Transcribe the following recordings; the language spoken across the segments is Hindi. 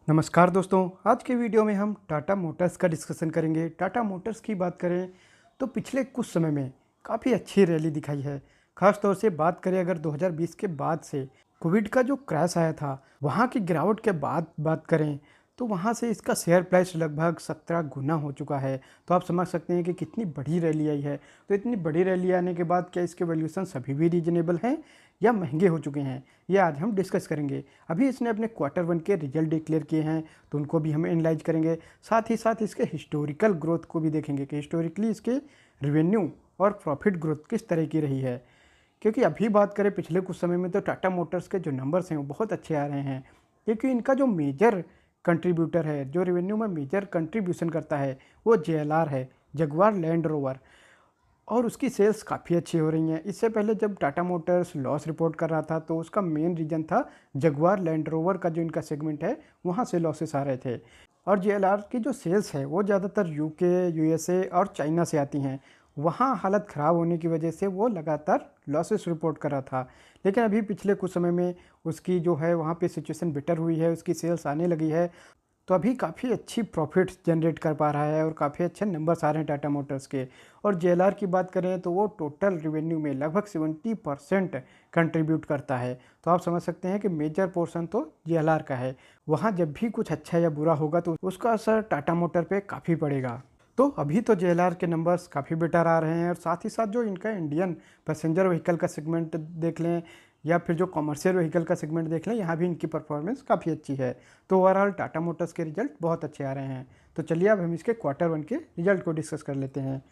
नमस्कार दोस्तों, आज के वीडियो में हम टाटा मोटर्स का डिस्कशन करेंगे। टाटा मोटर्स की बात करें तो पिछले कुछ समय में काफ़ी अच्छी रैली दिखाई है। खास तौर से बात करें अगर 2020 के बाद से कोविड का जो क्रैश आया था, वहाँ की गिरावट के बाद बात करें तो वहाँ से इसका शेयर प्राइस लगभग 17 गुना हो चुका है। तो आप समझ सकते हैं कि कितनी बड़ी रैली आई है। तो इतनी बड़ी रैली आने के बाद क्या इसके वैल्यूएशन अभी भी रीजनेबल हैं या महंगे हो चुके हैं, ये आज हम डिस्कस करेंगे। अभी इसने अपने क्वार्टर वन के रिजल्ट डिक्लेयर किए हैं, तो उनको भी हम एनालाइज करेंगे। साथ ही साथ इसके हिस्टोरिकल ग्रोथ को भी देखेंगे कि हिस्टोरिकली इसके रेवेन्यू और प्रॉफिट ग्रोथ किस तरह की रही है। क्योंकि अभी बात करें पिछले कुछ समय में तो टाटा मोटर्स के जो नंबर्स हैं वो बहुत अच्छे आ रहे हैं, क्योंकि इनका जो मेजर कंट्रीब्यूटर है, जो रेवेन्यू में मेजर कंट्रीब्यूशन करता है, वो जेएलआर है, जगुआर लैंड रोवर। और उसकी सेल्स काफ़ी अच्छी हो रही हैं। इससे पहले जब टाटा मोटर्स लॉस रिपोर्ट कर रहा था तो उसका मेन रीज़न था जगुआर लैंड रोवर का जो इनका सेगमेंट है, वहाँ से लॉसेस आ रहे थे। और जेएलआर की जो सेल्स है वो ज़्यादातर यूके, यूएसए और चाइना से आती हैं। वहाँ हालत ख़राब होने की वजह से वो लगातार लॉसेस रिपोर्ट कर रहा था। लेकिन अभी पिछले कुछ समय में उसकी जो है वहाँ पे सिचुएशन बेटर हुई है, उसकी सेल्स आने लगी है। तो अभी काफ़ी अच्छी प्रॉफिट्स जनरेट कर पा रहा है और काफ़ी अच्छे नंबर्स आ रहे हैं टाटा मोटर्स के। और जेएलआर की बात करें तो वो टोटल रेवेन्यू में लगभग 70% कंट्रीब्यूट करता है। तो आप समझ सकते हैं कि मेजर पोर्शन तो जेएलआर का है। वहाँ जब भी कुछ अच्छा या बुरा होगा तो उसका असर टाटा मोटर पे काफ़ी पड़ेगा। तो अभी तो जेएलआर के नंबर्स काफ़ी बेटर आ रहे हैं, और साथ ही साथ जो इनका इंडियन पैसेंजर व्हीकल का सेगमेंट देख लें या फिर जो कमर्शियल व्हीकल का सेगमेंट देख लें, यहाँ भी इनकी परफॉर्मेंस काफ़ी अच्छी है। तो ओवरऑल टाटा मोटर्स के रिजल्ट बहुत अच्छे आ रहे हैं। तो चलिए अब हम इसके क्वार्टर वन के रिजल्ट को डिस्कस कर लेते हैं।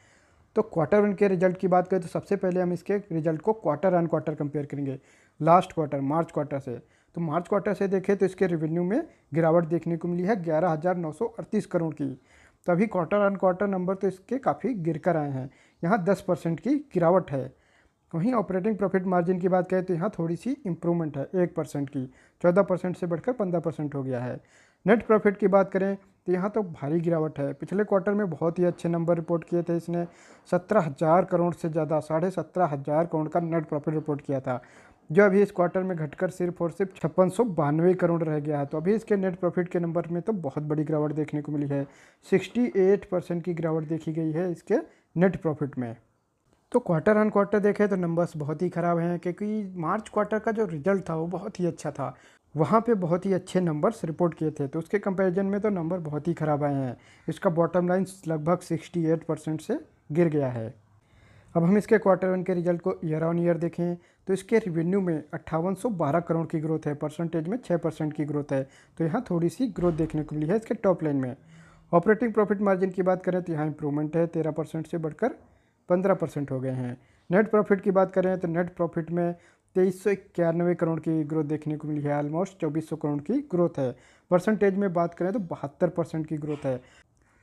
तो क्वार्टर वन के रिजल्ट की बात करें तो सबसे पहले हम इसके रिजल्ट को क्वार्टर ऑन क्वार्टर कंपेयर करेंगे, लास्ट क्वार्टर मार्च क्वार्टर से। तो मार्च क्वार्टर से देखें तो इसके रेवेन्यू में गिरावट देखने को मिली है 11,938 करोड़ की। तो अभी क्वार्टर ऑन क्वार्टर नंबर तो इसके काफ़ी गिर कर आए हैं, यहाँ 10% की गिरावट है। वहीं ऑपरेटिंग प्रॉफिट मार्जिन की बात करें तो यहाँ थोड़ी सी इंप्रूवमेंट है 1% की, 14% से बढ़कर 15% हो गया है। नेट प्रॉफिट की बात करें तो यहाँ तो भारी गिरावट है। पिछले क्वार्टर में बहुत ही अच्छे नंबर रिपोर्ट किए थे इसने, 17,000 करोड़ से ज़्यादा, 17,500 करोड़ का नेट प्रॉफिट रिपोर्ट किया था, जो अभी इस क्वार्टर में घटकर सिर्फ और सिर्फ 5692 करोड़ रह गया है। तो अभी इसके नेट प्रॉफिट के नंबर में तो बहुत बड़ी गिरावट देखने को मिली है, 68% की गिरावट देखी गई है इसके नेट प्रॉफिट में। तो क्वार्टर ऑन क्वार्टर देखें तो नंबर्स बहुत ही ख़राब हैं, क्योंकि मार्च क्वार्टर का जो रिजल्ट था वो बहुत ही अच्छा था। वहाँ पे बहुत ही अच्छे नंबर्स रिपोर्ट किए थे, तो उसके कंपैरिजन में तो नंबर बहुत ही ख़राब आए हैं। इसका बॉटम लाइन लगभग 68% से गिर गया है। अब हम इसके क्वार्टर वन के रिजल्ट को ईयर ऑन ईयर देखें तो इसके रिवेन्यू में 5812 करोड़ की ग्रोथ है, परसेंटेज में 6% की ग्रोथ है। तो यहाँ थोड़ी सी ग्रोथ देखने को मिली है इसके टॉप लाइन में। ऑपरेटिंग प्रॉफिट मार्जिन की बात करें तो यहाँ इंप्रूवमेंट है, 13% से बढ़कर 15% हो गए हैं। नेट प्रॉफिट की बात करें तो नेट प्रॉफिट में 2391 करोड़ की ग्रोथ देखने को मिली है, ऑलमोस्ट 2400 करोड़ की ग्रोथ है। परसेंटेज में बात करें तो 72% की ग्रोथ है।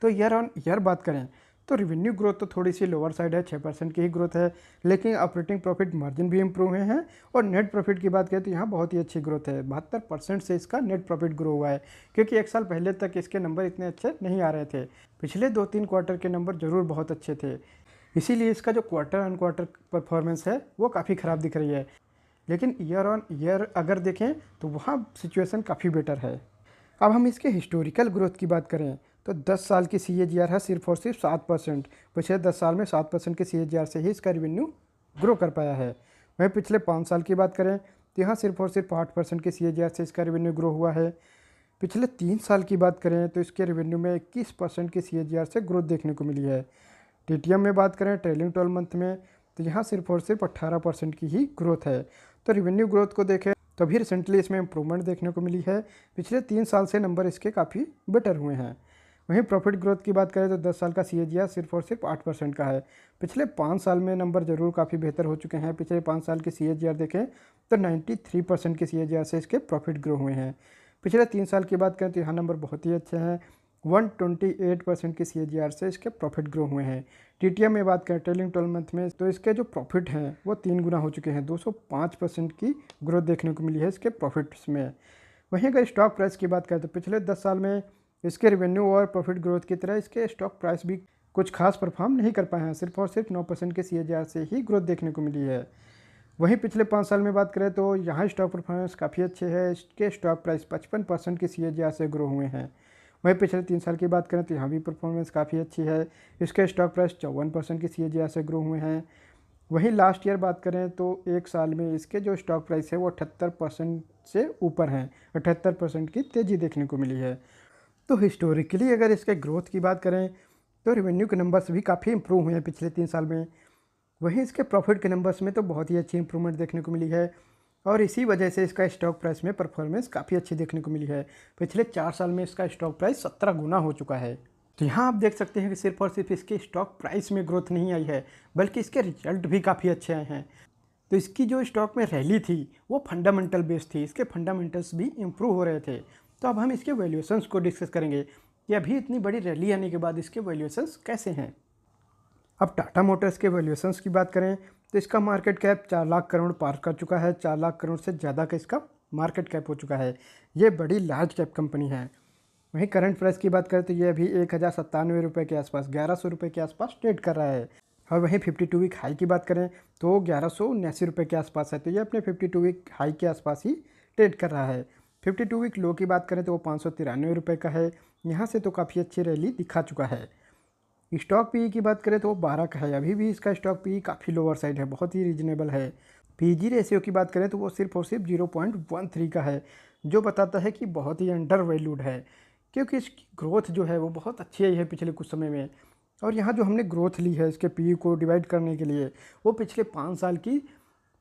तो ईयर ऑन ईयर बात करें तो रेवेन्यू ग्रोथ तो थोड़ी सी लोअर साइड है, 6% की ही ग्रोथ है, लेकिन ऑपरेटिंग प्रॉफिट मार्जिन भी इंप्रूव हुए हैं। और नेट प्रॉफिट की बात करें तो यहाँ बहुत ही अच्छी ग्रोथ है, 72% से इसका नेट प्रॉफिट ग्रो हुआ है, क्योंकि एक साल पहले तक इसके नंबर इतने अच्छे नहीं आ रहे थे। पिछले 2-3 क्वार्टर के नंबर जरूर बहुत अच्छे थे, इसीलिए इसका जो क्वार्टर ऑन क्वार्टर परफॉर्मेंस है वो काफ़ी ख़राब दिख रही है। लेकिन ईयर ऑन ईयर अगर देखें तो वहाँ सिचुएशन काफ़ी बेटर है। अब हम इसके हिस्टोरिकल ग्रोथ की बात करें तो 10 साल की CAGR है सिर्फ और सिर्फ 7%। पिछले 10 साल में 7% के CAGR से ही इसका रेवेन्यू ग्रो कर पाया है। वहीं पिछले 5 साल की बात करें तो यहाँ सिर्फ और सिर्फ 8% के CAGR से इसका रेवेन्यू ग्रो हुआ है। पिछले 3 साल की बात करें तो इसके रेवेन्यू में 21% के CAGR से ग्रोथ देखने को मिली है। TTM में बात करें ट्रेलिंग 12 मंथ में तो यहाँ सिर्फ और सिर्फ 18% की ही ग्रोथ है। तो रेवेन्यू ग्रोथ को देखें तो अभी रिसेंटली इसमें इंप्रूवमेंट देखने को मिली है। पिछले 3 साल से नंबर इसके काफ़ी बेटर हुए हैं। वहीं प्रॉफिट ग्रोथ की बात करें तो 10 साल का CAGR सिर्फ और सिर्फ 8% का है। पिछले 5 साल में नंबर ज़रूर काफ़ी बेहतर हो चुके हैं। पिछले 5 साल के CAGR देखें तो 93% के CAGR से इसके प्रॉफिट ग्रो हुए हैं। पिछले 3 साल की बात करें तो यहाँ नंबर बहुत ही अच्छे हैं, 128% के CAGR से इसके प्रॉफिट ग्रो हुए हैं। TTM में बात करें ट्रेलिंग 12 मंथ में तो इसके जो प्रॉफिट हैं वो 3 गुना हो चुके हैं, 205% की ग्रोथ देखने को मिली है इसके प्रॉफिट्स में। वहीं अगर स्टॉक प्राइस की बात करें तो पिछले 10 साल में इसके रेवेन्यू और प्रॉफिट ग्रोथ की तरह इसके स्टॉक प्राइस भी कुछ खास परफॉर्म नहीं कर पाए हैं, सिर्फ और सिर्फ 9% के CAGR से ही ग्रोथ देखने को मिली है। वहीं पिछले 5 साल में बात करें तो यहाँ स्टॉक परफॉर्मेंस काफ़ी अच्छे है। इसके स्टॉक प्राइस 55% की सीएजीआर से ग्रो हुए हैं। वहीं पिछले 3 साल की बात करें तो यहाँ भी परफॉर्मेंस काफ़ी अच्छी है। इसके स्टॉक प्राइस 54% की सीएजीआर से ग्रो हुए हैं। वहीं लास्ट ईयर बात करें तो 1 साल में इसके जो स्टॉक प्राइस है वो 78% से ऊपर हैं। 78% की तेज़ी देखने को मिली है। तो हिस्टोरिकली अगर इसके ग्रोथ की बात करें तो रेवेन्यू के नंबर्स भी काफ़ी इंप्रूव हुए हैं पिछले 3 साल में। वहीं इसके प्रॉफिट के नंबर्स में तो बहुत ही अच्छी इंप्रूवमेंट देखने को मिली है और इसी वजह से इसका स्टॉक प्राइस में परफॉर्मेंस काफ़ी अच्छी देखने को मिली है। पिछले 4 साल में इसका स्टॉक प्राइस 17 गुना हो चुका है। तो यहाँ आप देख सकते हैं कि सिर्फ और सिर्फ इसके स्टॉक प्राइस में ग्रोथ नहीं आई है, बल्कि इसके रिजल्ट भी काफ़ी अच्छे आए हैं। तो इसकी जो स्टॉक में रैली थी वो फंडामेंटल बेस्ड थी, इसके फंडामेंटल्स भी इम्प्रूव हो रहे थे। तो अब हम इसके वैल्यूएशंस को डिस्कस करेंगे कि अभी इतनी बड़ी रैली आने के बाद इसके वैल्यूएशंस कैसे हैं। अब टाटा मोटर्स के वैल्यूएशंस की बात करें तो इसका मार्केट कैप 4 लाख करोड़ पार कर चुका है। 4 लाख करोड़ से ज़्यादा का इसका मार्केट कैप हो चुका है। ये बड़ी लार्ज कैप कंपनी है। वहीं करंट प्राइस की बात करें तो ये अभी 1097 रुपये के आसपास, 1100 रुपये के आसपास ट्रेड कर रहा है। और वहीं 52 वीक हाई की बात करें तो 1179 रुपये के आसपास है। तो ये अपने 52 वीक हाई के आसपास ही ट्रेड कर रहा है। 52 वीक लो की बात करें तो वो 593 रुपये का है। यहाँ से तो काफ़ी अच्छी रैली दिखा चुका है। स्टॉक पी की बात करें तो वो 12 का है। अभी भी इसका स्टॉक पी काफ़ी लोअर साइड है, बहुत ही रीजनेबल है। पीजी रेशियो की बात करें तो वो सिर्फ और सिर्फ 0.13 का है, जो बताता है कि बहुत ही अंडर वैल्यूड है, क्योंकि इसकी ग्रोथ जो है वो बहुत अच्छी आई है पिछले कुछ समय में। और यहाँ जो हमने ग्रोथ ली है इसके पी को डिवाइड करने के लिए, वो पिछले 5 साल की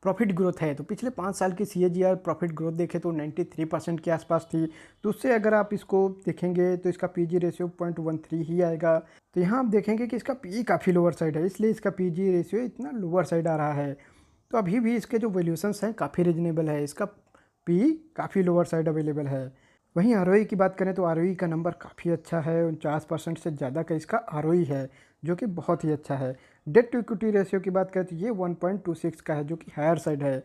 प्रॉफिट ग्रोथ है। तो पिछले 5 साल की सीएजीआर प्रॉफिट ग्रोथ देखें तो 93% के आसपास थी। तो उससे अगर आप इसको देखेंगे तो इसका पीजी रेशियो 0.13 ही आएगा। तो यहाँ आप देखेंगे कि इसका पी काफ़ी लोअर साइड है, इसलिए इसका पीजी रेशियो इतना लोअर साइड आ रहा है। तो अभी भी इसके जो वैल्यूएशंस हैं काफ़ी रीजनेबल है, इसका पी काफ़ी लोअर साइड अवेलेबल है। वहीं आरओई की बात करें तो आरओई का नंबर काफ़ी अच्छा है। 49% से ज़्यादा का इसका आरओई है, जो कि बहुत ही अच्छा है। डेट टू इक्विटी रेशियो की बात करें तो ये 1.26 का है, जो कि हायर साइड है।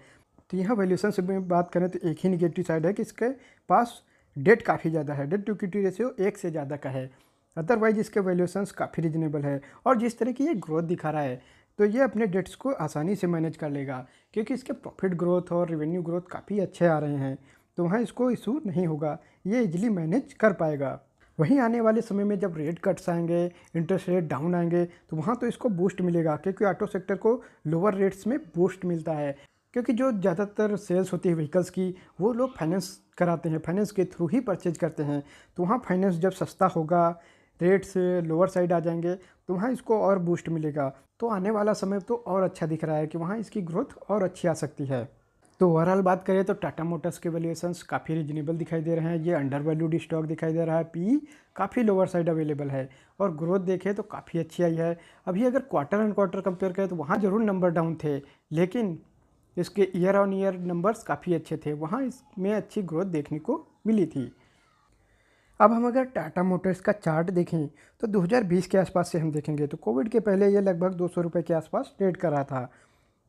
तो यहाँ वैल्यूएशन से बात करें तो एक ही निगेटिव साइड है कि इसके पास डेट काफ़ी ज़्यादा है। डेट टू इक्विटी रेशियो 1 से ज़्यादा का है। अदरवाइज इसके वैल्यूएशंस काफ़ी रीजनेबल है। और जिस तरह की ये ग्रोथ दिखा रहा है तो ये अपने डेट्स को आसानी से मैनेज कर लेगा, क्योंकि इसके प्रॉफिट ग्रोथ और रेवेन्यू ग्रोथ काफ़ी अच्छे आ रहे हैं। तो वहाँ इसको इशू नहीं होगा, ये इजीली मैनेज कर पाएगा। वहीं आने वाले समय में जब रेट कट्स आएंगे, इंटरेस्ट रेट डाउन आएंगे, तो वहाँ तो इसको बूस्ट मिलेगा, क्योंकि ऑटो सेक्टर को लोअर रेट्स में बूस्ट मिलता है। क्योंकि जो ज़्यादातर सेल्स होती है व्हीकल्स की, वो लोग फाइनेंस कराते हैं, फाइनेंस के थ्रू ही परचेज करते हैं। तो वहाँ फाइनेंस जब सस्ता होगा, रेट से लोअर साइड आ जाएंगे, तो वहाँ इसको और बूस्ट मिलेगा। तो आने वाला समय तो और अच्छा दिख रहा है कि वहाँ इसकी ग्रोथ और अच्छी आ सकती है। तो ओवरऑल बात करें तो टाटा मोटर्स के वैल्यूएशंस काफ़ी रीजनेबल दिखाई दे रहे हैं। ये अंडर वैल्यूड स्टॉक दिखाई दे रहा है। पी काफ़ी लोअर साइड अवेलेबल है और ग्रोथ देखें तो काफ़ी अच्छी आई है। अभी अगर क्वार्टर एंड क्वार्टर कंपेयर करें तो वहाँ ज़रूर नंबर डाउन थे, लेकिन इसके ईयर ऑन ईयर नंबर्स काफ़ी अच्छे थे, वहाँ इसमें अच्छी ग्रोथ देखने को मिली थी। अब हम अगर टाटा मोटर्स का चार्ट देखें तो 2020 के आसपास से हम देखेंगे तो कोविड के पहले ये लगभग 200 रुपये के आसपास ट्रेड कर रहा था।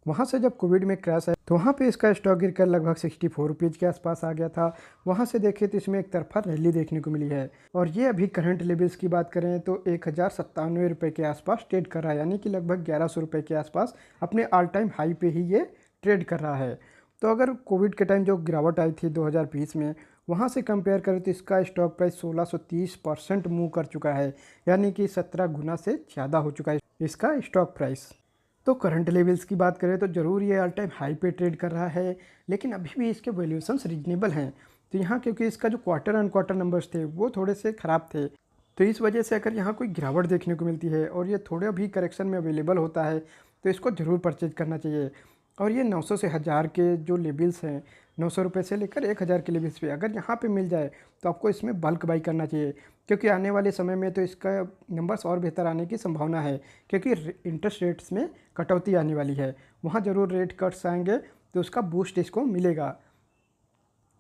वहाँ से जब कोविड में क्रैश आया तो वहाँ पे इसका स्टॉक गिरकर लगभग 64 रुपीज़ के आसपास आ गया था। वहाँ से देखें तो इसमें एक तरफा रैली देखने को मिली है और ये अभी करंट लेवल्स की बात करें तो 1097 रुपये के आसपास ट्रेड कर रहा है, यानी कि लगभग 1100 रुपये के आसपास अपने ऑल टाइम हाई पे ही ये ट्रेड कर रहा है। तो अगर कोविड के टाइम जो गिरावट आई थी 2020 में, वहाँ से कंपेयर करें तो इसका स्टॉक प्राइस 1630% मूव कर चुका है, यानी कि 17 गुना से ज़्यादा हो चुका है इसका स्टॉक प्राइस। तो करंट लेवल्स की बात करें तो ज़रूर ये ऑल टाइम हाई पे ट्रेड कर रहा है, लेकिन अभी भी इसके वैल्यूएशंस रीजनेबल हैं। तो यहाँ क्योंकि इसका जो क्वार्टर एंड क्वार्टर नंबर्स थे वो थोड़े से ख़राब थे, तो इस वजह से अगर यहाँ कोई गिरावट देखने को मिलती है और ये थोड़े भी करेक्शन में अवेलेबल होता है तो इसको ज़रूर परचेज करना चाहिए। और ये 900 से 1000 के जो लेवल्स हैं, 900 रुपये से लेकर 1000 के लेवल्स पे अगर यहाँ पे मिल जाए तो आपको इसमें बल्क बाई करना चाहिए, क्योंकि आने वाले समय में तो इसका नंबर्स और बेहतर आने की संभावना है, क्योंकि इंटरेस्ट रेट्स में कटौती आने वाली है। वहाँ ज़रूर रेट कट्स आएंगे तो उसका बूस्ट इसको मिलेगा।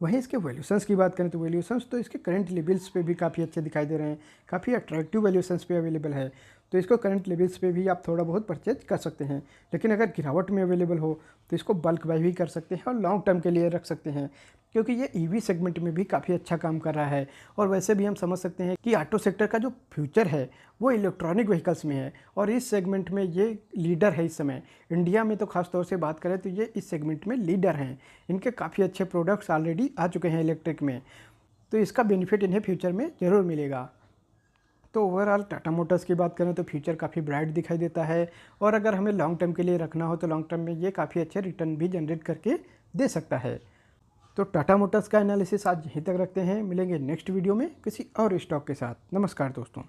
वहीं इसके वैल्यूशंस की बात करें तो वैल्यूशंस तो इसके करंट लेवल्स पे भी काफ़ी अच्छे दिखाई दे रहे हैं, काफ़ी अट्रैक्टिव वैल्यूशंस पे अवेलेबल है। तो इसको करंट लेवल्स पे भी आप थोड़ा बहुत परचेज कर सकते हैं। लेकिन अगर गिरावट में अवेलेबल हो तो इसको बल्क बाय भी कर सकते हैं और लॉन्ग टर्म के लिए रख सकते हैं, क्योंकि ये ईवी सेगमेंट में भी काफ़ी अच्छा काम कर रहा है। और वैसे भी हम समझ सकते हैं कि ऑटो सेक्टर का जो फ्यूचर है वो इलेक्ट्रॉनिक व्हीकल्स में है और इस सेगमेंट में ये लीडर है इस समय। इंडिया में तो खास तौर से बात करें तो ये इस सेगमेंट में लीडर हैं। इनके काफ़ी अच्छे प्रोडक्ट्स ऑलरेडी आ चुके हैं इलेक्ट्रिक में, तो इसका बेनिफिट इन्हें फ्यूचर में ज़रूर मिलेगा। तो ओवरऑल टाटा मोटर्स की बात करें तो फ्यूचर काफ़ी ब्राइट दिखाई देता है और अगर हमें लॉन्ग टर्म के लिए रखना हो तो लॉन्ग टर्म में ये काफ़ी अच्छे रिटर्न भी जनरेट करके दे सकता है। तो टाटा मोटर्स का एनालिसिस आज यहीं तक रखते हैं। मिलेंगे नेक्स्ट वीडियो में किसी और स्टॉक के साथ। नमस्कार दोस्तों।